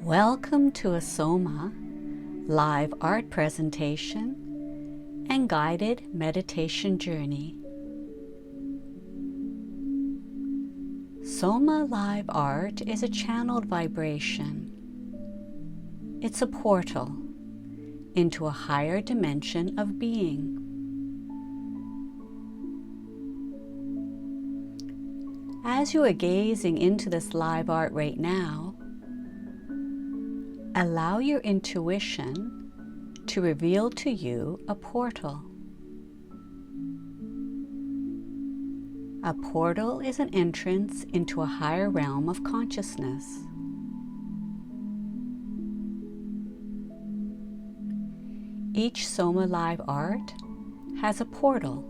Welcome to a Soma live art presentation and guided meditation journey. Soma live art is a channeled vibration. It's a portal into a higher dimension of being. As you are gazing into this live art right now, allow your intuition to reveal to you a portal. A portal is an entrance into a higher realm of consciousness. Each Soma live art has a portal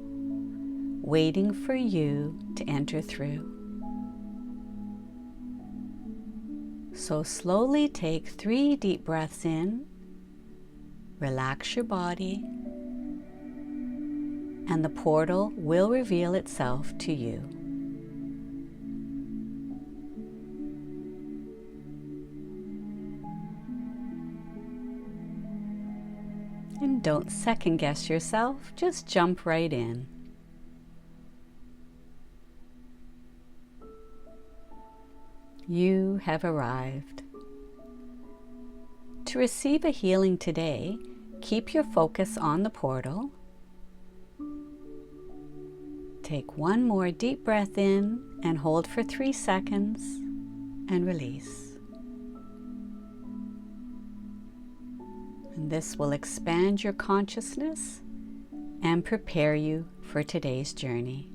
waiting for you to enter through. So slowly take 3 deep breaths in, relax your body, and the portal will reveal itself to you. And don't second guess yourself, just jump right in. You have arrived. To receive a healing today, keep your focus on the portal. Take 1 more deep breath in and hold for 3 seconds and release. And this will expand your consciousness and prepare you for today's journey.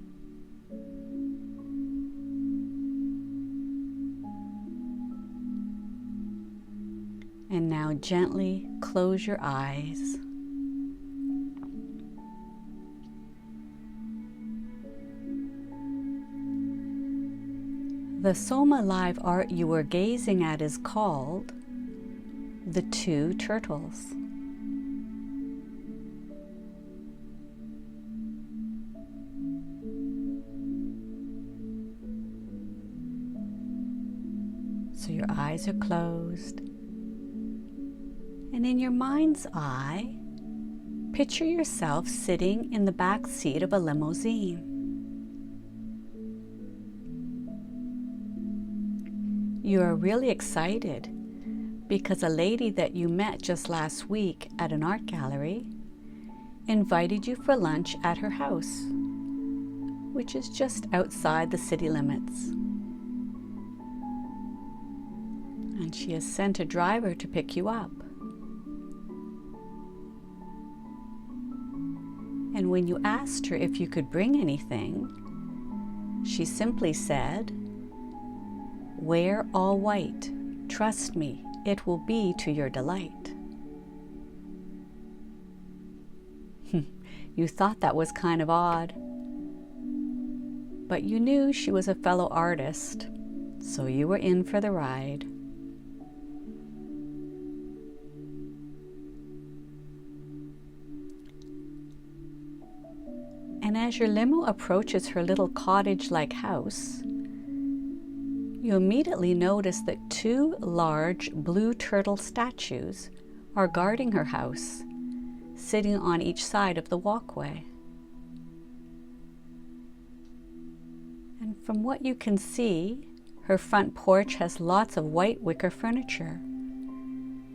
And now gently close your eyes. The Soma live art you are gazing at is called The 2 Turtles. So your eyes are closed. And in your mind's eye, picture yourself sitting in the back seat of a limousine. You are really excited because a lady that you met just last week at an art gallery invited you for lunch at her house, which is just outside the city limits. And she has sent a driver to pick you up. And when you asked her if you could bring anything, she simply said, "Wear all white. Trust me, it will be to your delight." You thought that was kind of odd, but you knew she was a fellow artist, so you were in for the ride. And as your limo approaches her little cottage-like house, you immediately notice that 2 large blue turtle statues are guarding her house, sitting on each side of the walkway. And from what you can see, her front porch has lots of white wicker furniture,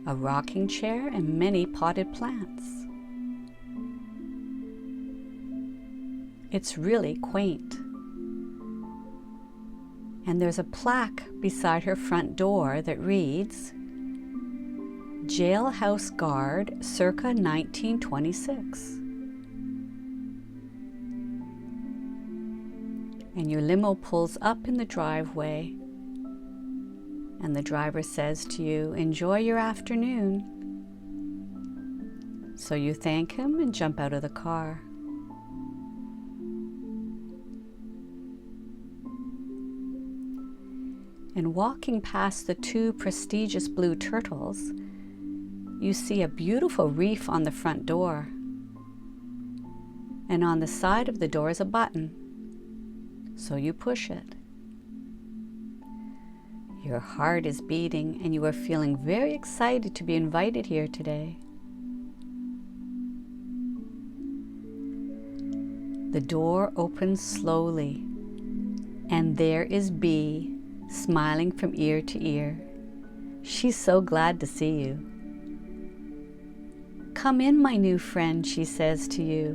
a rocking chair, and many potted plants. It's really quaint. And there's a plaque beside her front door that reads, "Jailhouse Guard circa 1926. And your limo pulls up in the driveway, and the driver says to you, "Enjoy your afternoon." So you thank him and jump out of the car. And walking past the 2 prestigious blue turtles, you see a beautiful wreath on the front door. And on the side of the door is a button, so you push it. Your heart is beating and you are feeling very excited to be invited here today. The door opens slowly, and there is Bee, smiling from ear to ear. She's so glad to see you. "Come in, my new friend," she says to you,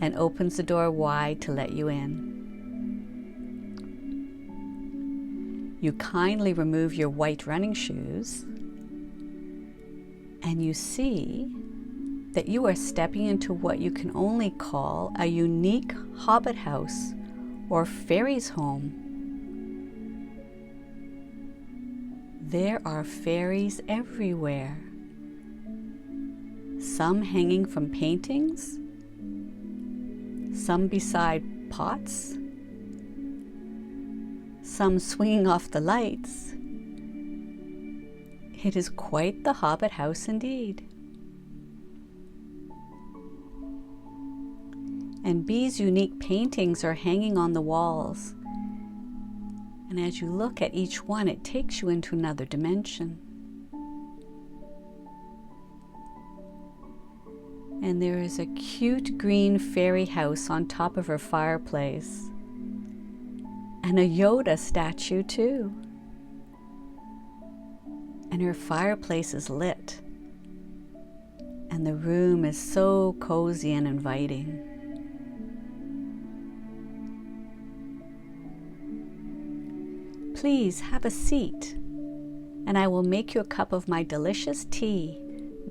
and opens the door wide to let you in. You kindly remove your white running shoes, and you see that you are stepping into what you can only call a unique hobbit house or fairy's home. There are fairies everywhere, some hanging from paintings, some beside pots, some swinging off the lights. It is quite the hobbit house indeed. And Bee's unique paintings are hanging on the walls. And as you look at each one, it takes you into another dimension. And there is a cute green fairy house on top of her fireplace. And a Yoda statue too. And her fireplace is lit. And the room is so cozy and inviting. "Please have a seat, and I will make you a cup of my delicious tea,"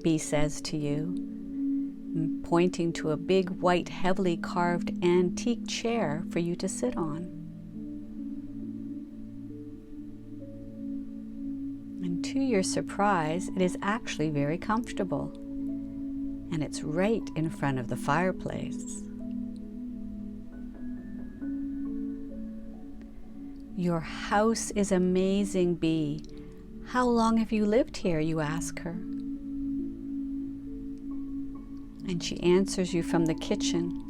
Bee says to you, pointing to a big white heavily carved antique chair for you to sit on. And to your surprise, it is actually very comfortable, and it's right in front of the fireplace. "Your house is amazing, Bee. How long have you lived here?" you ask her. And she answers you from the kitchen.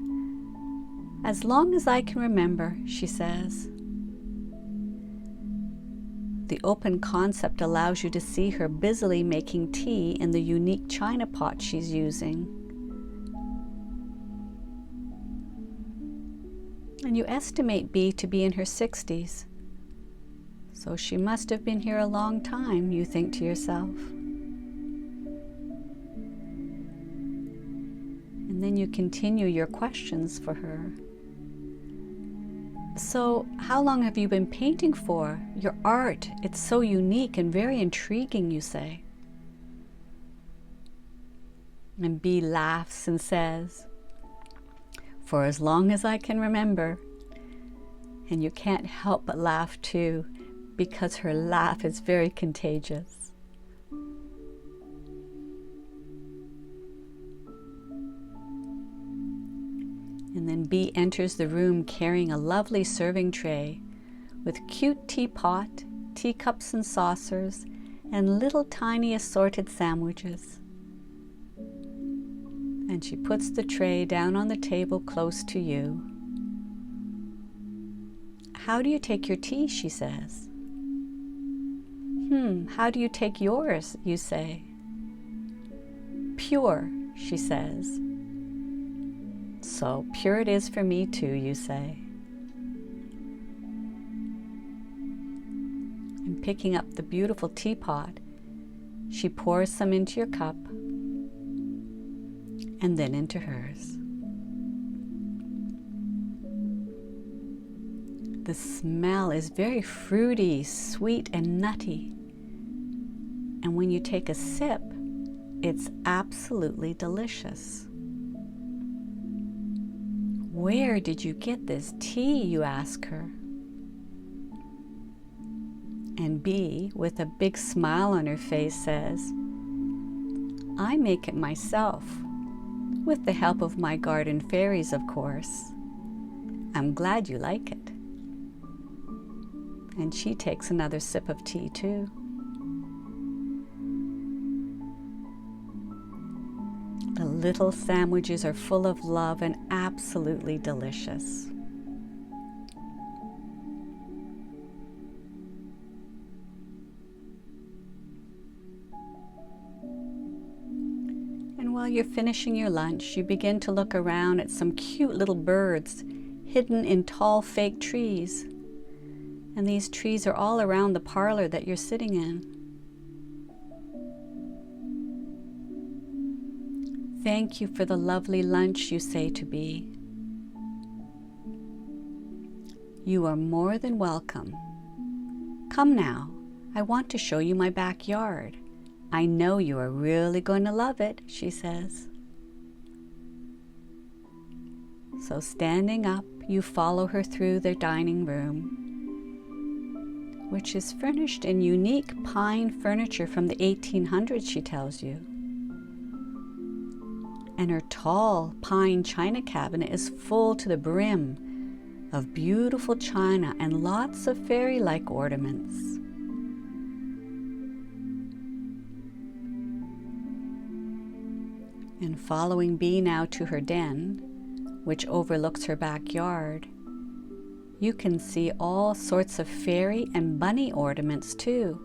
"As long as I can remember," she says. The open concept allows you to see her busily making tea in the unique china pot she's using. And you estimate Bee to be in her 60s. So she must have been here a long time, you think to yourself. And then you continue your questions for her. "So, how long have you been painting for? Your art, it's so unique and very intriguing," you say. And Bee laughs and says, "For as long as I can remember." And you can't help but laugh too, because her laugh is very contagious. And then Bee enters the room carrying a lovely serving tray with cute teapot, teacups and saucers, and little tiny assorted sandwiches. And she puts the tray down on the table close to you. "How do you take your tea?" she says. How do you take yours?" you say. "Pure," she says. "So pure it is for me too," you say. And picking up the beautiful teapot, she pours some into your cup and then into hers. The smell is very fruity, sweet, and nutty. And when you take a sip, it's absolutely delicious. "Where did you get this tea?" you ask her. And Bee, with a big smile on her face, says, "I make it myself, with the help of my garden fairies, of course. I'm glad you like it." And she takes another sip of tea too. The little sandwiches are full of love and absolutely delicious. 'This While you're finishing your lunch, you begin to look around at some cute little birds hidden in tall fake trees. And these trees are all around the parlor that you're sitting in. Thank you for the lovely lunch, you say to Bee. You are more than welcome. Come now, I want to show you my backyard. I know you are really going to love it, she says. So standing up, you follow her through the dining room, which is furnished in unique pine furniture from the 1800s, she tells you. And her tall pine china cabinet is full to the brim of beautiful china and lots of fairy-like ornaments. And following Bee now to her den, which overlooks her backyard, you can see all sorts of fairy and bunny ornaments too.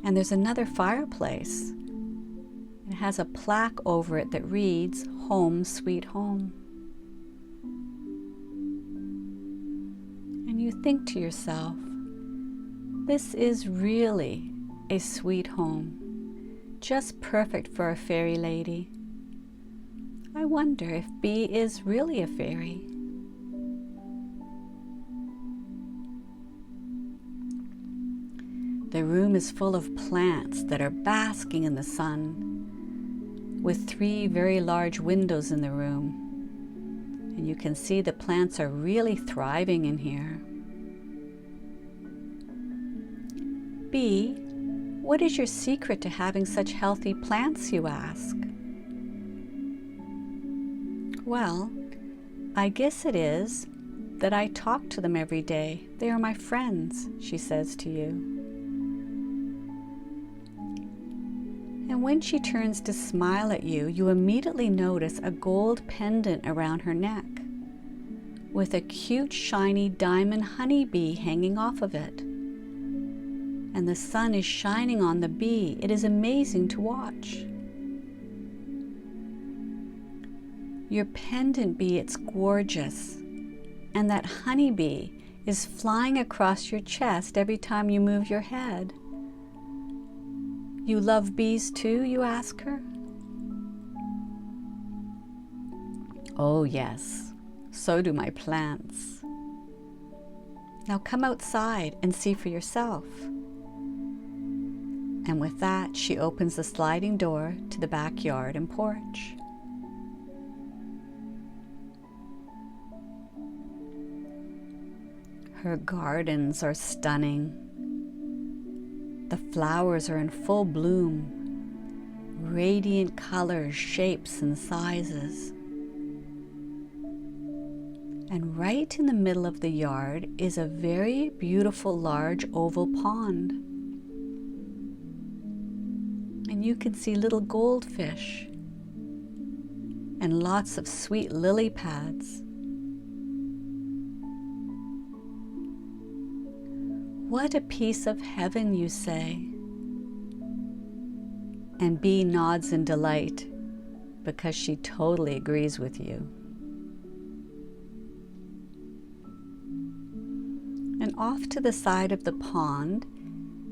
And there's another fireplace. It has a plaque over it that reads, "Home Sweet Home." And you think to yourself, this is really a sweet home, just perfect for a fairy lady. I wonder if Bee is really a fairy. The room is full of plants that are basking in the sun, with 3 very large windows in the room. And you can see the plants are really thriving in here. Bee, what is your secret to having such healthy plants, you ask? Well, I guess it is that I talk to them every day. They are my friends, she says to you. And when she turns to smile at you, you immediately notice a gold pendant around her neck with a cute shiny diamond honeybee hanging off of it. And the sun is shining on the bee. It is amazing to watch. Your pendant, Bee, it's gorgeous. And that honeybee is flying across your chest every time you move your head. You love bees too, you ask her? Oh yes, so do my plants. Now come outside and see for yourself. And with that, she opens the sliding door to the backyard and porch. Her gardens are stunning. The flowers are in full bloom, radiant colors, shapes, and sizes. And right in the middle of the yard is a very beautiful large oval pond. And you can see little goldfish and lots of sweet lily pads. What a piece of heaven, you say. And Bee nods in delight because she totally agrees with you. And off to the side of the pond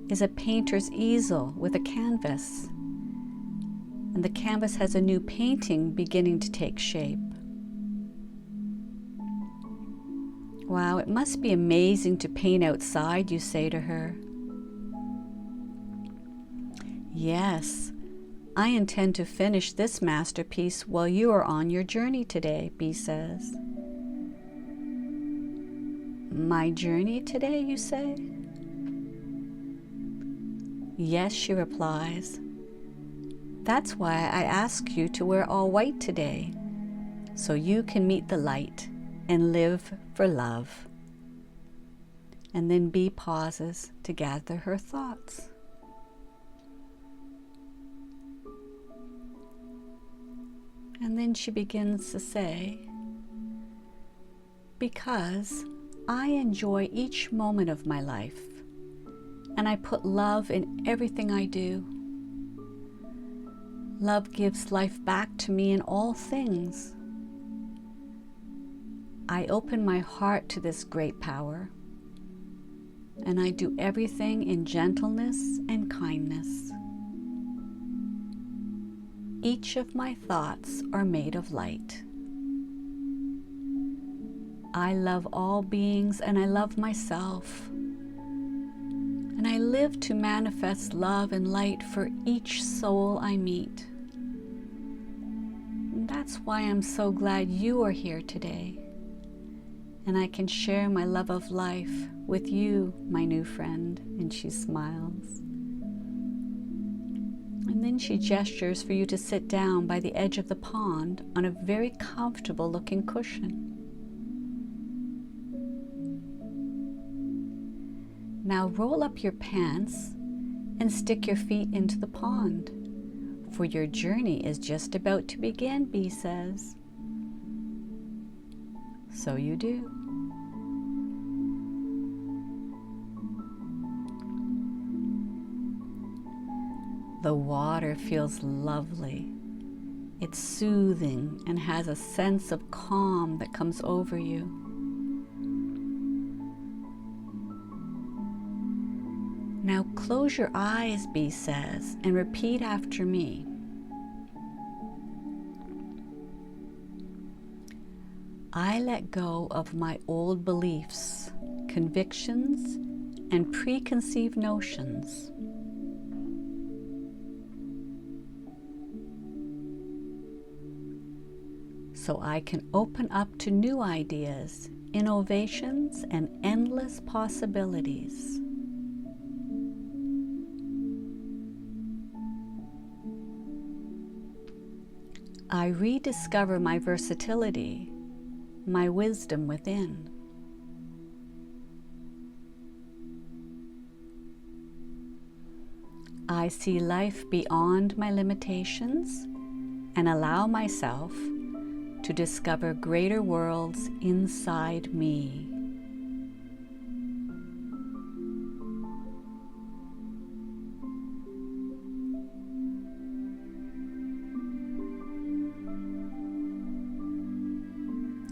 is a painter's easel with a canvas. And the canvas has a new painting beginning to take shape. Wow, it must be amazing to paint outside, you say to her. Yes, I intend to finish this masterpiece while you are on your journey today, Bee says. My journey today, you say? Yes, she replies. That's why I ask you to wear all white today, so you can meet the light and live for love. And then Bee pauses to gather her thoughts. And then she begins to say, because I enjoy each moment of my life, and I put love in everything I do. Love gives life back to me in all things. I open my heart to this great power, and I do everything in gentleness and kindness. Each of my thoughts are made of light. I love all beings and I love myself. And I live to manifest love and light for each soul I meet. And that's why I'm so glad you are here today. And I can share my love of life with you, my new friend. And she smiles. And then she gestures for you to sit down by the edge of the pond on a very comfortable looking cushion. Now roll up your pants and stick your feet into the pond, for your journey is just about to begin, Bee says. So you do. The water feels lovely. It's soothing and has a sense of calm that comes over you. Now close your eyes, Bee says, and repeat after me. I let go of my old beliefs, convictions, and preconceived notions. So I can open up to new ideas, innovations, and endless possibilities. I rediscover my versatility, my wisdom within. I see life beyond my limitations and allow myself to discover greater worlds inside me.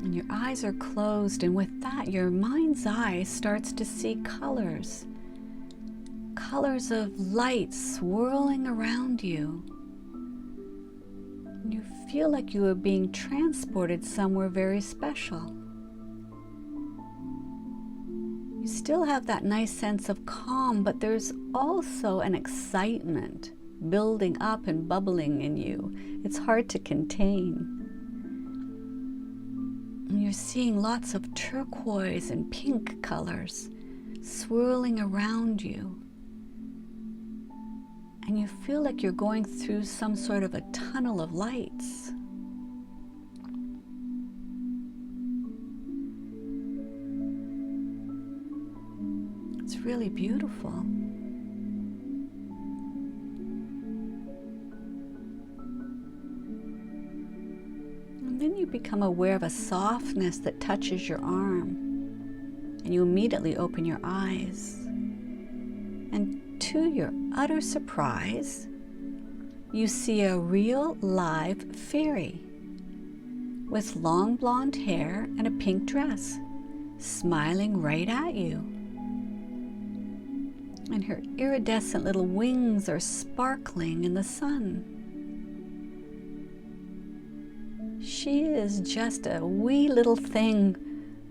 And your eyes are closed, and with that, your mind's eye starts to see colors. Colors of light swirling around you. And you feel like you are being transported somewhere very special. You still have that nice sense of calm, but there's also an excitement building up and bubbling in you. It's hard to contain. And you're seeing lots of turquoise and pink colors swirling around you. And you feel like you're going through some sort of a tunnel of lights. It's really beautiful. And then you become aware of a softness that touches your arm. And you immediately open your eyes. And to your utter surprise, you see a real live fairy with long blonde hair and a pink dress, smiling right at you. And her iridescent little wings are sparkling in the sun. She is just a wee little thing,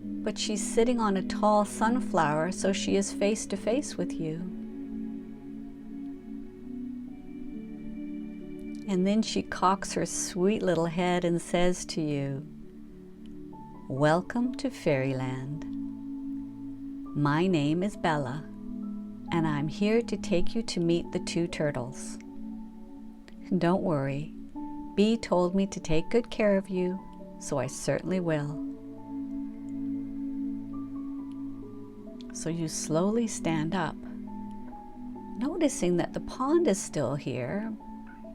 but she's sitting on a tall sunflower, so she is face to face with you. And then she cocks her sweet little head and says to you, "Welcome to Fairyland. My name is Bella, and I'm here to take you to meet the two turtles. Don't worry, Bee told me to take good care of you, so I certainly will." So you slowly stand up, noticing that the pond is still here,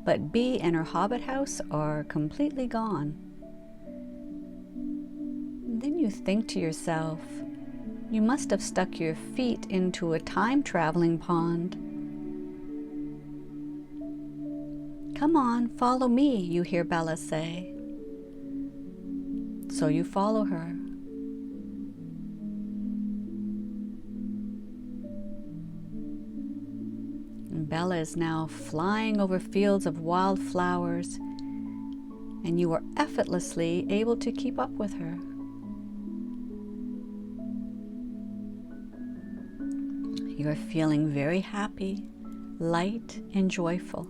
but Bee and her hobbit house are completely gone. And then you think to yourself, you must have stuck your feet into a time-traveling pond. "Come on, follow me," you hear Bella say. So you follow her. And Bella is now flying over fields of wildflowers, and you are effortlessly able to keep up with her. You are feeling very happy, light, and joyful.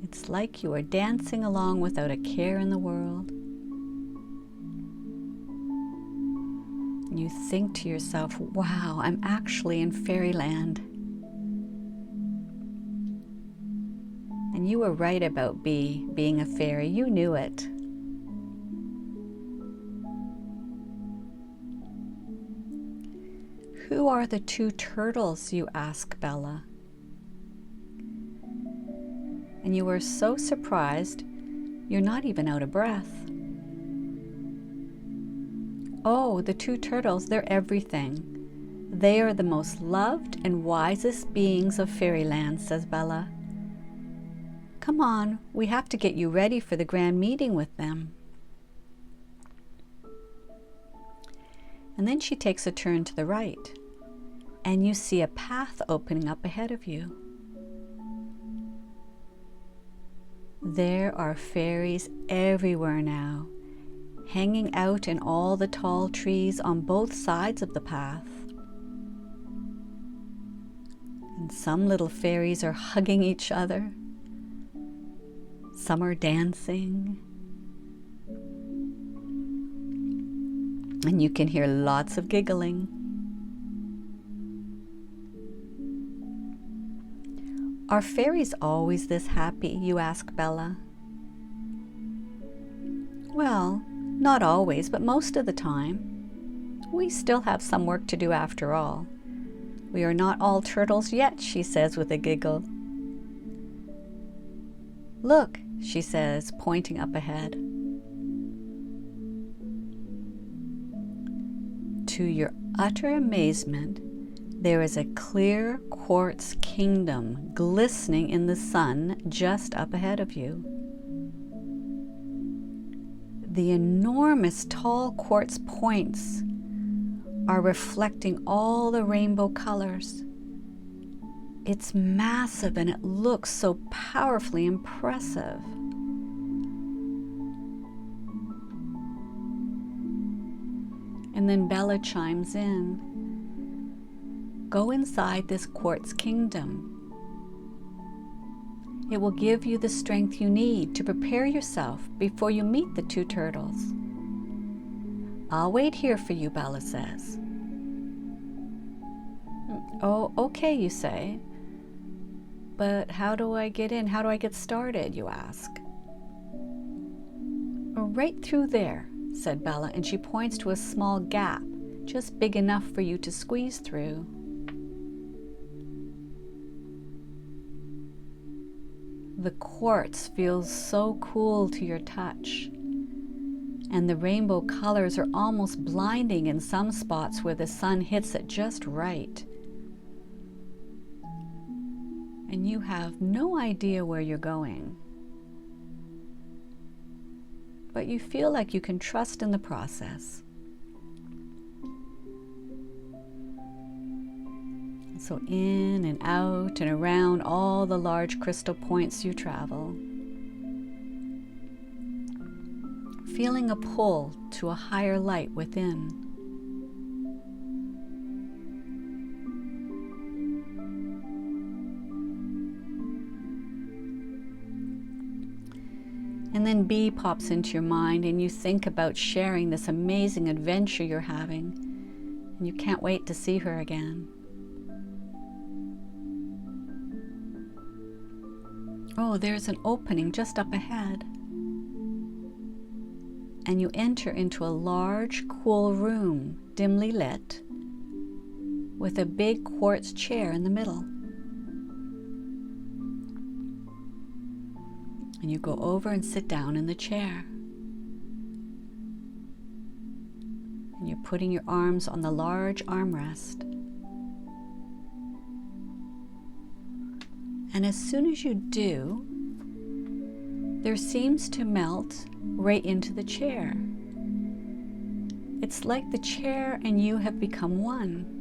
It's like you are dancing along without a care in the world. You think to yourself, wow, I'm actually in fairyland. And you were right about Bee being a fairy. You knew it. Who are the two turtles, you ask Bella. And you are so surprised, you're not even out of breath. Oh, the two turtles, they're everything. They are the most loved and wisest beings of fairyland, says Bella. Come on, we have to get you ready for the grand meeting with them. And then she takes a turn to the right, and you see a path opening up ahead of you. There are fairies everywhere now, hanging out in all the tall trees on both sides of the path. And some little fairies are hugging each other. Some are dancing. And you can hear lots of giggling. Are fairies always this happy, you ask Bella. Well, not always, but most of the time. We still have some work to do after all. We are not all turtles yet, she says with a giggle. Look, she says, pointing up ahead. To your utter amazement, there is a clear quartz kingdom glistening in the sun just up ahead of you. The enormous tall quartz points are reflecting all the rainbow colors. It's massive and it looks so powerfully impressive. And then Bella chimes in. Go inside this quartz kingdom. It will give you the strength you need to prepare yourself before you meet the two turtles. I'll wait here for you, Bella says. Oh, okay, you say. But how do I get in? How do I get started, you ask? Right through there, said Bella, and she points to a small gap, just big enough for you to squeeze through. The quartz feels so cool to your touch, and the rainbow colors are almost blinding in some spots where the sun hits it just right. And you have no idea where you're going, but you feel like you can trust in the process. So in and out and around all the large crystal points you travel, feeling a pull to a higher light within. And then Bee pops into your mind and you think about sharing this amazing adventure you're having, and you can't wait to see her again. Oh, there's an opening just up ahead. And you enter into a large, cool room, dimly lit, with a big quartz chair in the middle. And you go over and sit down in the chair. And you're putting your arms on the large armrest. And as soon as you do, there seems to melt right into the chair. It's like the chair and you have become one.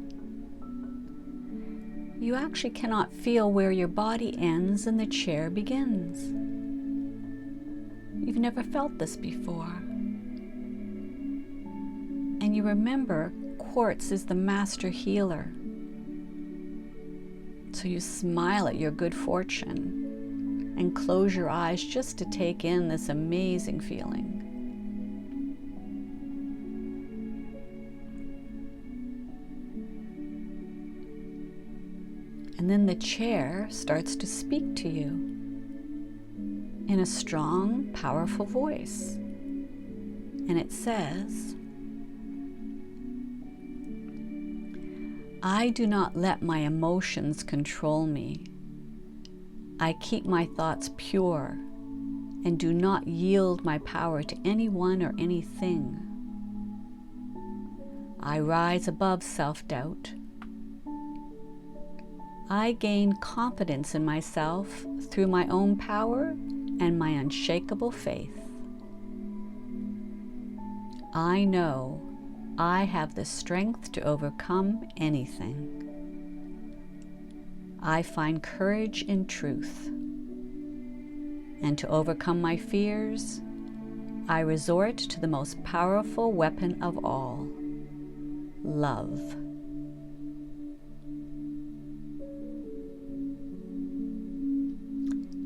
You actually cannot feel where your body ends and the chair begins. You've never felt this before. And you remember quartz is the master healer. So you smile at your good fortune and close your eyes just to take in this amazing feeling. And then the chair starts to speak to you in a strong, powerful voice. And it says, I do not let my emotions control me. I keep my thoughts pure and do not yield my power to anyone or anything. I rise above self-doubt. I gain confidence in myself through my own power and my unshakable faith. I know I have the strength to overcome anything. I find courage in truth. And to overcome my fears, I resort to the most powerful weapon of all, love.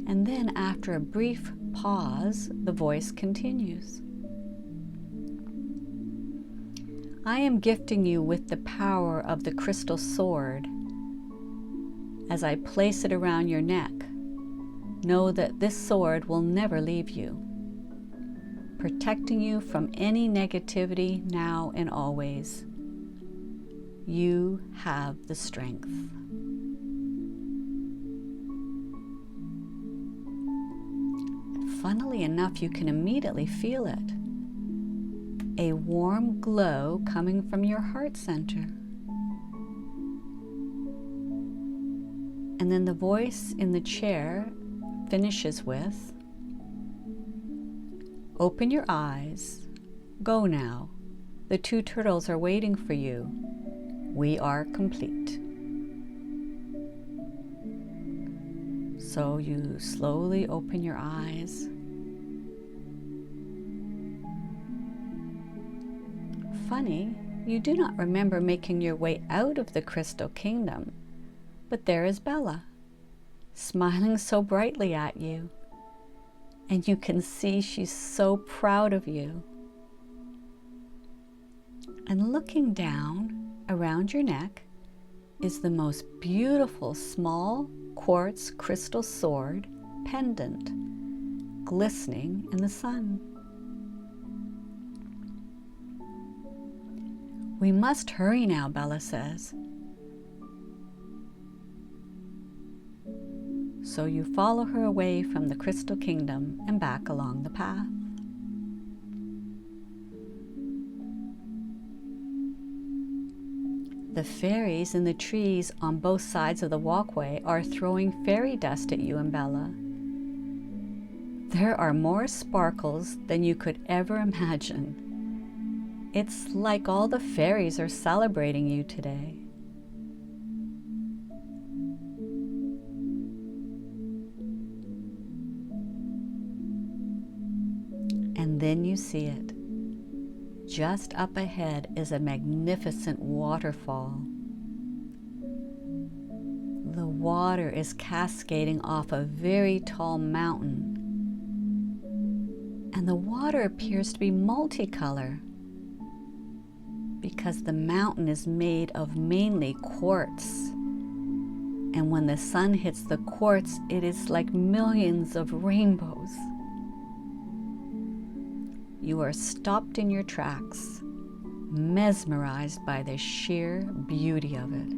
And then after a brief pause, the voice continues. I am gifting you with the power of the crystal sword. As I place it around your neck, know that this sword will never leave you, protecting you from any negativity now and always. You have the strength. Funnily enough, you can immediately feel it. A warm glow coming from your heart center. And then the voice in the chair finishes with, open your eyes. Go now. The 2 turtles are waiting for you. We are complete. So you slowly open your eyes. Funny, you do not remember making your way out of the Crystal Kingdom, but there is Bella, smiling so brightly at you, and you can see she's so proud of you. And looking down around your neck is the most beautiful small quartz crystal sword pendant, glistening in the sun. We must hurry now, Bella says. So you follow her away from the Crystal Kingdom and back along the path. The fairies in the trees on both sides of the walkway are throwing fairy dust at you and Bella. There are more sparkles than you could ever imagine. It's like all the fairies are celebrating you today. And then you see it. Just up ahead is a magnificent waterfall. The water is cascading off a very tall mountain. And the water appears to be multicolor because the mountain is made of mainly quartz. And when the sun hits the quartz, it is like millions of rainbows. You are stopped in your tracks, mesmerized by the sheer beauty of it.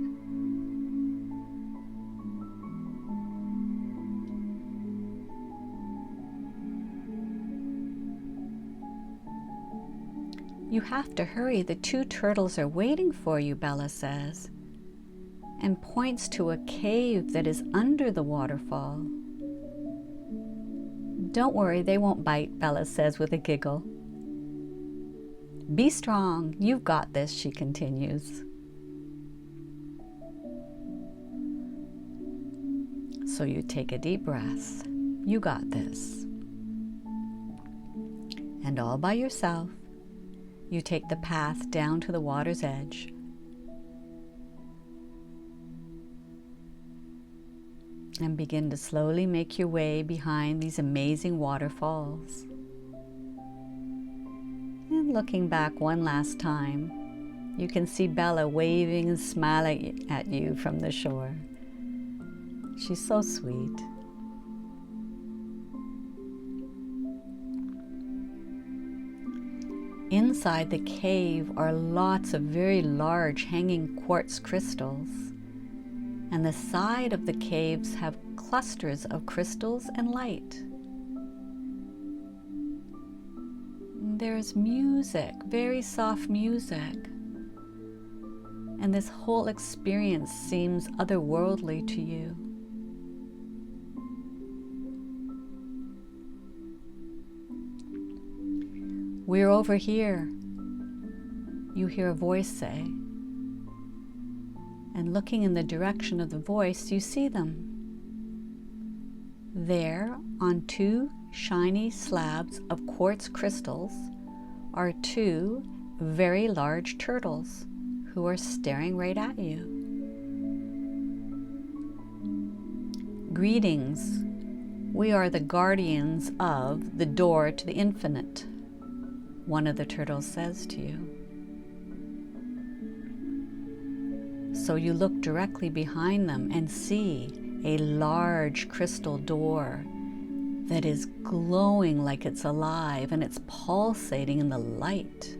You have to hurry, the 2 turtles are waiting for you, Bella says, and points to a cave that is under the waterfall. Don't worry, they won't bite, Bella says with a giggle. Be strong, you've got this, she continues. So you take a deep breath. You got this. And all by yourself, you take the path down to the water's edge. And begin to slowly make your way behind these amazing waterfalls. And looking back one last time, you can see Bella waving and smiling at you from the shore. She's so sweet. Inside the cave are lots of very large hanging quartz crystals, and the side of the caves have clusters of crystals and light. There's music, very soft music, and this whole experience seems otherworldly to you. We're over here, you hear a voice say. And looking in the direction of the voice, you see them. There, on two shiny slabs of quartz crystals, are two very large turtles who are staring right at you. Greetings. We are the guardians of the door to the infinite, one of the turtles says to you. So you look directly behind them and see a large crystal door that is glowing like it's alive, and it's pulsating in the light.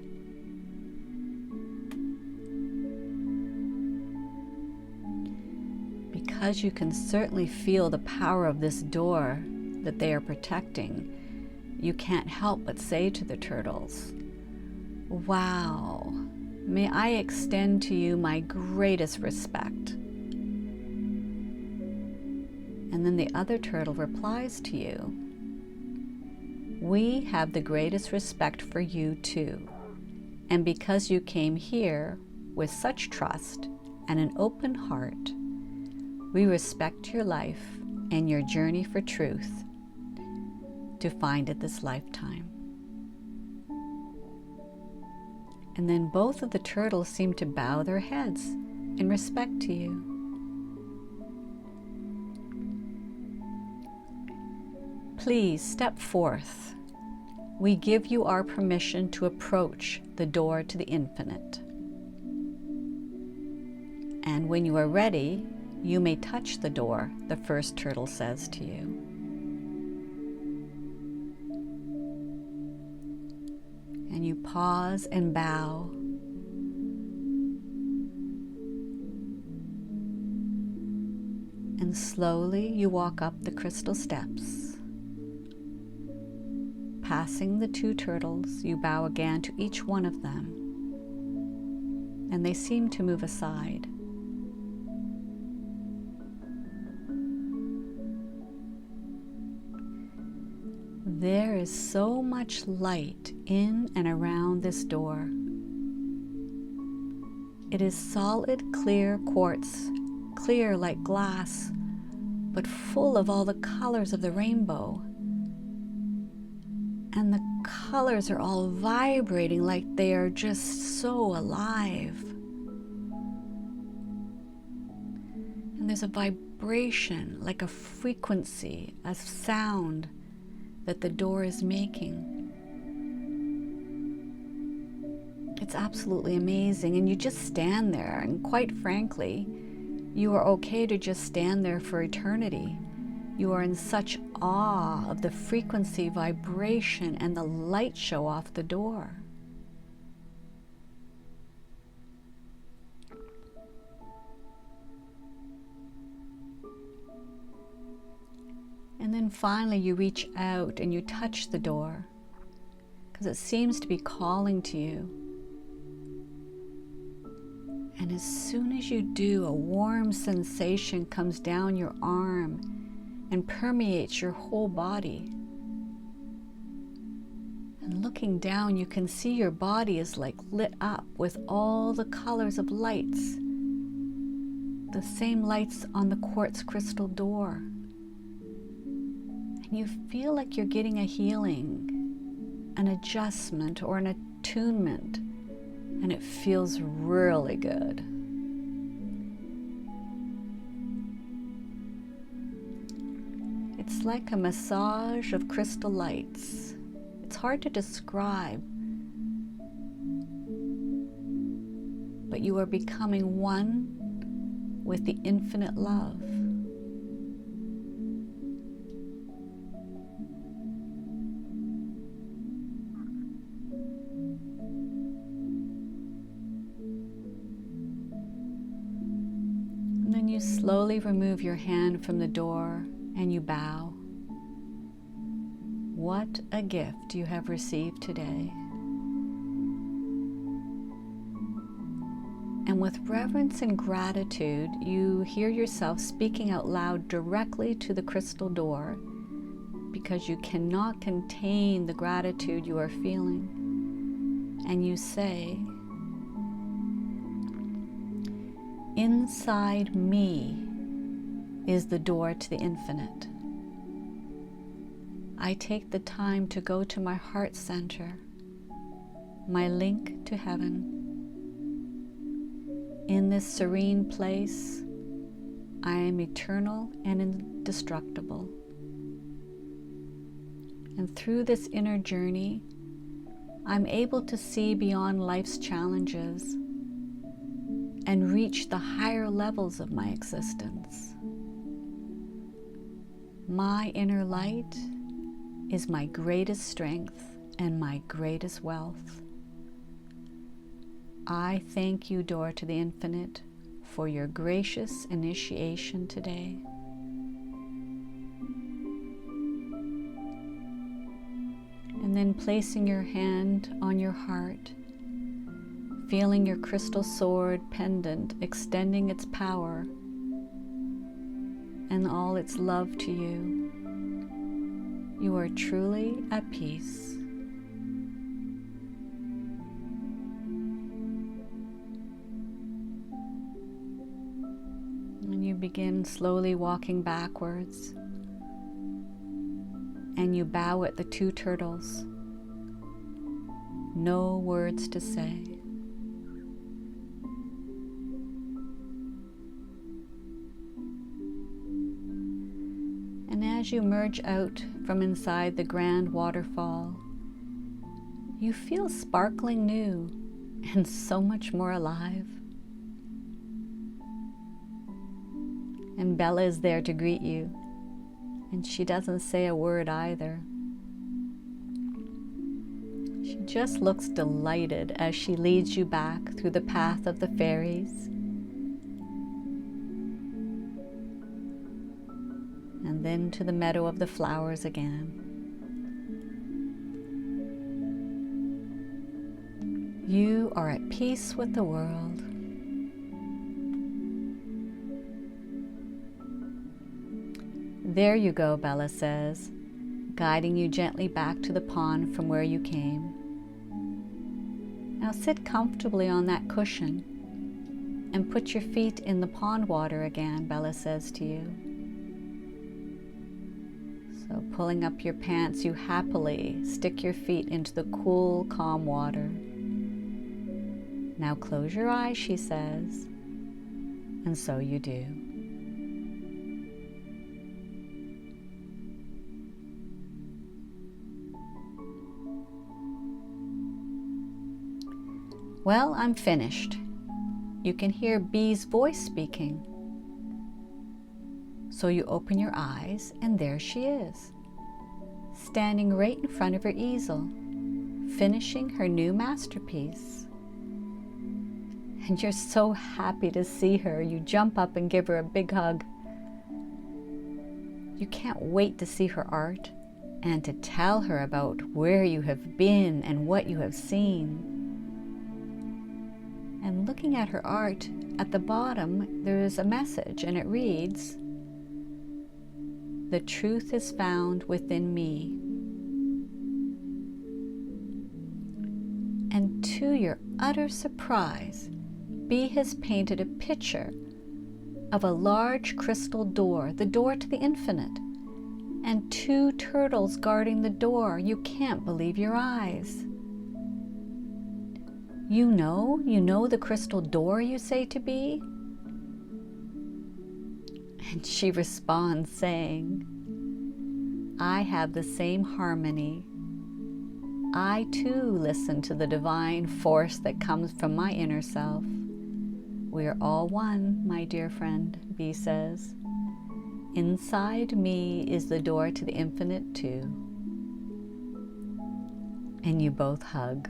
Because you can certainly feel the power of this door that they are protecting, you can't help but say to the turtles, "Wow, may I extend to you my greatest respect." And then the other turtle replies to you, "We have the greatest respect for you too. And because you came here with such trust and an open heart, we respect your life and your journey for truth to find it this lifetime." And then both of the turtles seem to bow their heads in respect to you. Please step forth. We give you our permission to approach the door to the infinite. And when you are ready, you may touch the door, the first turtle says to you. And you pause and bow. And slowly you walk up the crystal steps. Passing the two turtles, you bow again to each one of them, and they seem to move aside. There is so much light in and around this door. It is solid, clear quartz, clear like glass, but full of all the colors of the rainbow. And the colors are all vibrating like they are just so alive. And there's a vibration, like a frequency, a sound that the door is making. It's absolutely amazing, and you just stand there, and quite frankly, you are okay to just stand there for eternity. You are in such awe of the frequency, vibration, and the light show off the door. And then finally you reach out and you touch the door because it seems to be calling to you. And as soon as you do, a warm sensation comes down your arm and permeates your whole body. looking down, you can see your body is like lit up with all the colors of lights, the same lights on the quartz crystal door. And you feel like you're getting a healing, an adjustment, or an attunement, and it feels really good. It's like a massage of crystal lights. It's hard to describe, but you are becoming one with the infinite love. And then you slowly remove your hand from the door and you bow. What a gift you have received today. And with reverence and gratitude, you hear yourself speaking out loud directly to the crystal door because you cannot contain the gratitude you are feeling. And you say, "Inside me is the door to the infinite. I take the time to go to my heart center, my link to heaven. In this serene place, I am eternal and indestructible. And through this inner journey, I'm able to see beyond life's challenges and reach the higher levels of my existence. My inner light is my greatest strength and my greatest wealth. I thank you, door to the infinite, for your gracious initiation today." And then placing your hand on your heart, feeling your crystal sword pendant extending its power and all its love to you, you are truly at peace. And you begin slowly walking backwards, and you bow at the two turtles. No words to say. And as you emerge out from inside the grand waterfall, you feel sparkling new and so much more alive. And Bella is there to greet you, and she doesn't say a word either. She just looks delighted as she leads you back through the path of the fairies, and then to the meadow of the flowers again. You are at peace with the world. There you go, Bella says, guiding you gently back to the pond from where you came. Now sit comfortably on that cushion and put your feet in the pond water again, Bella says to you. So pulling up your pants, you happily stick your feet into the cool, calm water. Now close your eyes, she says, and so you do. Well, I'm finished. You can hear Bee's voice speaking. So you open your eyes, and there she is, standing right in front of her easel, finishing her new masterpiece. And you're so happy to see her, you jump up and give her a big hug. You can't wait to see her art and to tell her about where you have been and what you have seen. And looking at her art, at the bottom there is a message, and it reads, "The truth is found within me." And to your utter surprise, B has painted a picture of a large crystal door, the door to the infinite, and 2 turtles guarding the door. You can't believe your eyes. You know the crystal door, you say to B? And she responds saying, I have the same harmony. I too listen to the divine force that comes from my inner self. We are all one, my dear friend, B says. Inside me is the door to the infinite too. And you both hug.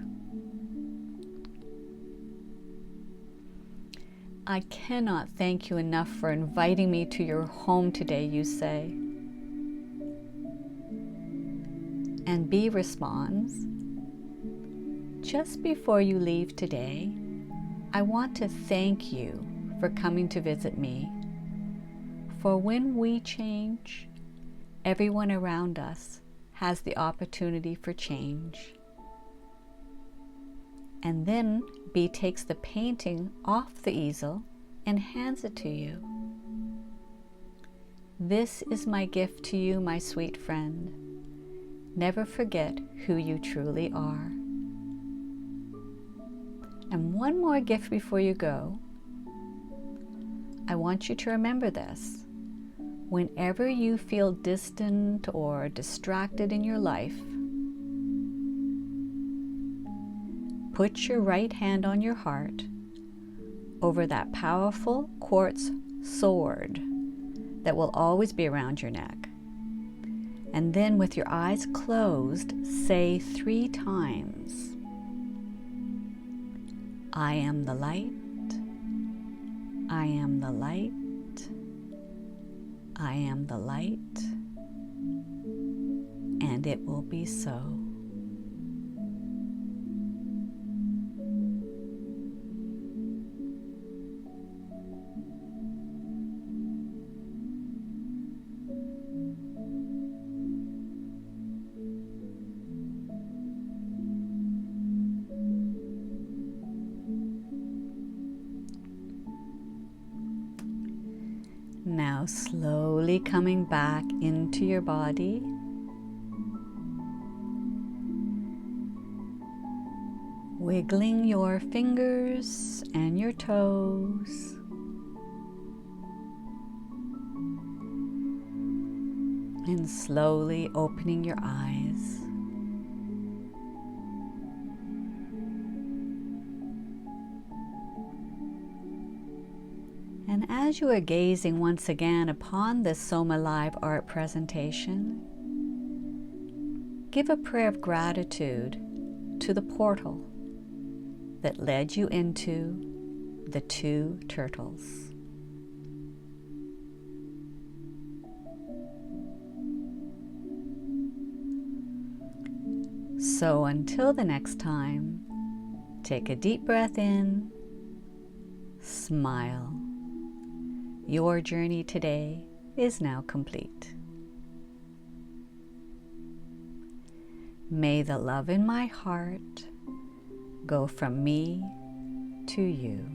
I cannot thank you enough for inviting me to your home today, you say. And B responds, just before you leave today, I want to thank you for coming to visit me. For when we change, everyone around us has the opportunity for change. And then B takes the painting off the easel and hands it to you. This is my gift to you, my sweet friend. Never forget who you truly are. And one more gift before you go. I want you to remember this. Whenever you feel distant or distracted in your life, put your right hand on your heart over that powerful quartz sword that will always be around your neck. And then with your eyes closed, say 3 times, I am the light, I am the light, I am the light, and it will be so. Now slowly coming back into your body. Wiggling your fingers and your toes. And slowly opening your eyes. And as you are gazing once again upon this Soma Live art presentation, give a prayer of gratitude to the portal that led you into the 2 turtles. So until the next time, take a deep breath in, smile. Your journey today is now complete. May the love in my heart go from me to you.